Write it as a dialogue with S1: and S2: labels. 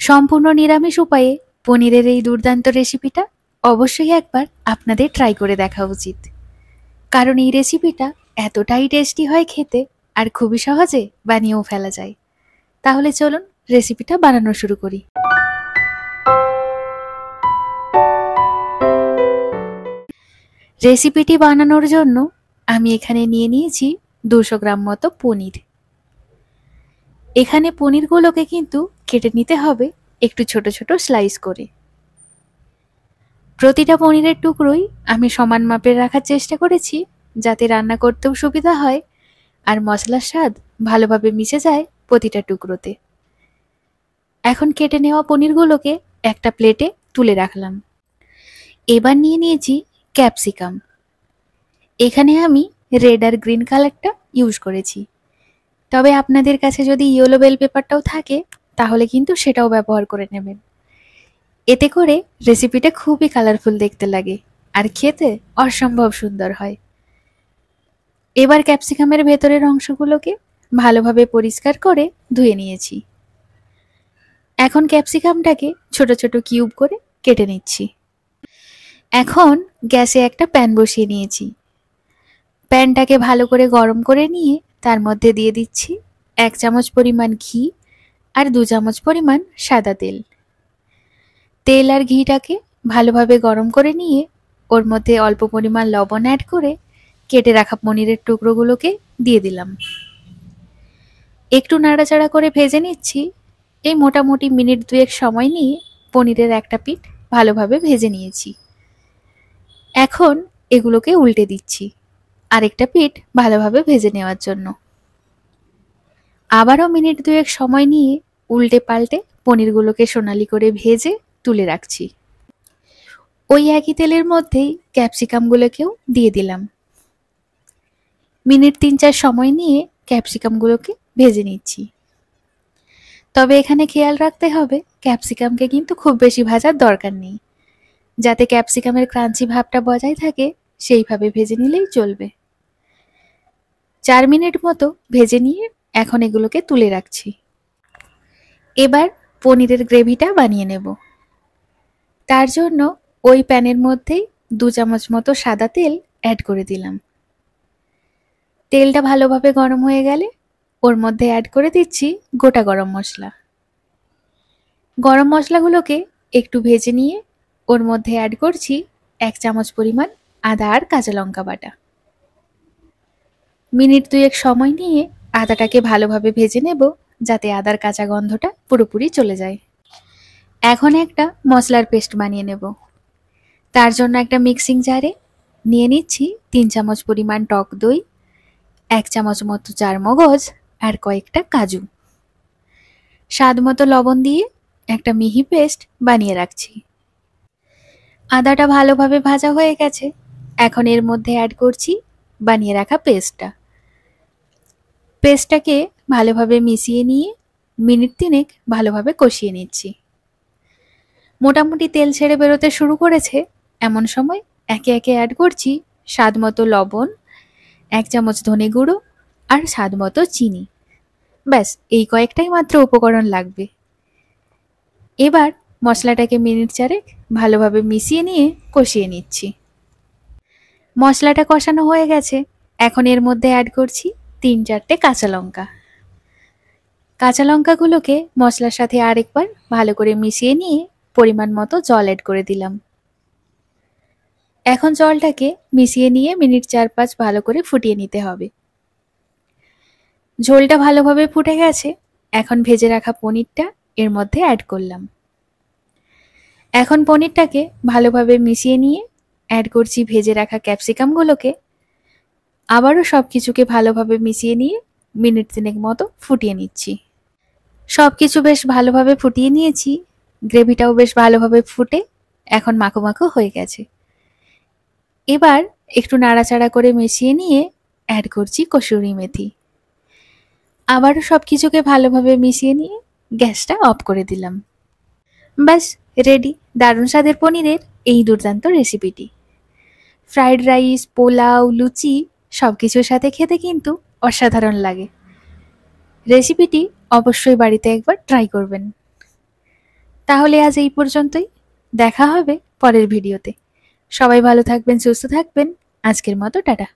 S1: সম্পূর্ণ নিরামিষ উপায়ে পনিরের এই দুর্দান্ত রেসিপিটা অবশ্যই একবার আপনাদের ট্রাই করে দেখা উচিত, কারণ এই রেসিপিটা এতটাই টেস্টি হয় খেতে আর খুবই সহজে বানিয়েও ফেলা যায়। তাহলে চলুন রেসিপিটা বানানো শুরু করি। রেসিপিটি বানানোর জন্য আমি এখানে নিয়ে নিয়েছি 200 গ্রাম মতো পনির। এখানে পনিরগুলোকে কিন্তু কেটে নিতে হবে একটু ছোট ছোট স্লাইস করে। প্রতিটা পনিরের টুকরোই আমি সমান মাপের রাখার চেষ্টা করেছি, যাতে রান্না করতেও সুবিধা হয় আর মশলার স্বাদ ভালোভাবে মিশে যায় প্রতিটা টুকরোতে। এখন কেটে নেওয়া পনিরগুলোকে একটা প্লেটে তুলে রাখলাম। এবার নিয়ে নিয়েছি ক্যাপসিকাম। এখানে আমি রেড আর গ্রিন কালারটা ইউজ করেছি, তবে আপনাদের কাছে যদি ইয়েলো বেল পেপারটাও থাকে তাহলে কিন্তু সেটাও ব্যবহার করে নেবেন। এতে করে রেসিপিটা খুবই কালারফুল দেখতে লাগে আর খেতে অসম্ভব সুন্দর হয়। এবার ক্যাপসিকামের ভেতরের অংশগুলোকে ভালোভাবে পরিষ্কার করে ধুয়ে নিয়েছি। এখন ক্যাপসিকামটাকে ছোট ছোট কিউব করে কেটে নিচ্ছি। এখন গ্যাসে একটা প্যান বসিয়ে নিয়েছি। প্যানটাকে ভালো করে গরম করে নিয়ে তার মধ্যে দিয়ে দিচ্ছি 1 চামচ পরিমাণ ঘি আর 2 চামচ পরিমাণ সাদা তেল। তেল আর ঘিটাকে ভালোভাবে গরম করে নিয়ে ওর মধ্যে অল্প পরিমাণ লবণ অ্যাড করে কেটে রাখা পনিরের টুকরোগুলোকে দিয়ে দিলাম। একটু নাড়াচাড়া করে ভেজে নিচ্ছি। এই মোটামুটি মিনিট 2 সময় নিয়ে পনিরের একটা পিঠ ভালোভাবে ভেজে নিয়েছি। এখন এগুলোকে উল্টে দিচ্ছি আরেকটা পিঠ ভালোভাবে ভেজে নেওয়ার জন্য। আবারও মিনিট 2 সময় নিয়ে উল্টে পাল্টে পনিরগুলোকে সোনালি করে ভেজে তুলে রাখছি। ওই একই তেলের মধ্যেই ক্যাপসিকামগুলোকেও দিয়ে দিলাম। মিনিট 3-4 সময় নিয়ে ক্যাপসিকামগুলোকে ভেজে নিচ্ছি। তবে এখানে খেয়াল রাখতে হবে ক্যাপসিকামকে কিন্তু খুব বেশি ভাজার দরকার নেই, যাতে ক্যাপসিকামের ক্রাঞ্চি ভাবটা বজায় থাকে সেইভাবে ভেজে নিলেই চলবে। 4 মিনিট মতো ভেজে নিয়ে এখন এগুলোকে তুলে রাখছি। এবার পনিরের গ্রেভিটা বানিয়ে নেব। তার জন্য ওই প্যানের মধ্যেই 2 চামচ মতো সাদা তেল অ্যাড করে দিলাম। তেলটা ভালোভাবে গরম হয়ে গেলে ওর মধ্যে অ্যাড করে দিচ্ছি গোটা গরম মশলা। গরম মশলাগুলোকে একটু ভেজে নিয়ে ওর মধ্যে অ্যাড করছি 1 চামচ পরিমাণ আদা আর কাঁচা লঙ্কা বাটা। মিনিট 2 সময় নিয়ে আদাটাকে ভালোভাবে ভেজে নেব, যাতে আদার কাঁচা গন্ধটা পুরোপুরি চলে যায়। এখন একটা মশলার পেস্ট বানিয়ে নেব। তার জন্য একটা মিক্সিং জারে নিয়ে নিচ্ছি 3 চামচ পরিমাণ টক দই, 1 চামচ মতো চারমগজ আর কয়েকটা কাজু। স্বাদ মতো লবণ দিয়ে একটা মিহি পেস্ট বানিয়ে রাখছি। আদাটা ভালোভাবে ভাজা হয়ে গেছে। এখন এর মধ্যে অ্যাড করছি বানিয়ে রাখা পেস্টটাকে ভালোভাবে মিশিয়ে নিয়ে মিনিট 3 ভালোভাবে কষিয়ে নিচ্ছি। মোটামুটি তেল ছেড়ে বেরোতে শুরু করেছে, এমন সময় একে একে অ্যাড করছি স্বাদ মতো লবণ, 1 চামচ ধনে গুঁড়ো আর স্বাদ মতো চিনি। ব্যাস এই কয়েকটাই মাত্র উপকরণ লাগবে। এবার মশলাটাকে মিনিট 4 ভালোভাবে মিশিয়ে নিয়ে কষিয়ে নিচ্ছি। মশলাটা কষানো হয়ে গেছে। এখন এর মধ্যে অ্যাড করছি 3-4টে কাঁচা লঙ্কা। কাঁচা লঙ্কাগুলোকে মশলার সাথে আরেকবার ভালো করে মিশিয়ে নিয়ে পরিমাণ মতো জল অ্যাড করে দিলাম। এখন জলটাকে মিশিয়ে নিয়ে মিনিট 4-5 ভালো করে ফুটিয়ে নিতে হবে। ঝোলটা ভালোভাবে ফুটে গেছে। এখন ভেজে রাখা পনিরটা এর মধ্যে অ্যাড করলাম। এখন পনিরটাকে ভালোভাবে মিশিয়ে নিয়ে অ্যাড করছি ভেজে রাখা ক্যাপসিকামগুলোকে। আবারও সব কিছুকে ভালোভাবে মিশিয়ে নিয়ে মিনিট 3 মতো ফুটিয়ে নিচ্ছি। সব কিছু বেশ ভালোভাবে ফুটিয়ে নিয়েছি। গ্রেভিটাও বেশ ভালোভাবে ফুটে এখন মাখো মাখো হয়ে গেছে। এবার একটু নাড়াচাড়া করে মিশিয়ে নিয়ে অ্যাড করছি কসুরি মেথি। আবারও সব কিছুকে ভালোভাবে মিশিয়ে নিয়ে গ্যাসটা অফ করে দিলাম। ব্যাস রেডি দারুণ স্বাদের পনিরের এই দুর্দান্ত রেসিপিটি। ফ্রাইড রাইস, পোলাও, লুচি সব কিছুর সাথে খেতে কিন্তু অসাধারণ লাগে। রেসিপিটি অবশ্যই বাড়িতে একবার ট্রাই করবেন। তাহলে আজ এই পর্যন্তই। দেখা হবে পরের ভিডিওতে। সবাই ভালো থাকবেন, সুস্থ থাকবেন। আজকের মতো টাটা।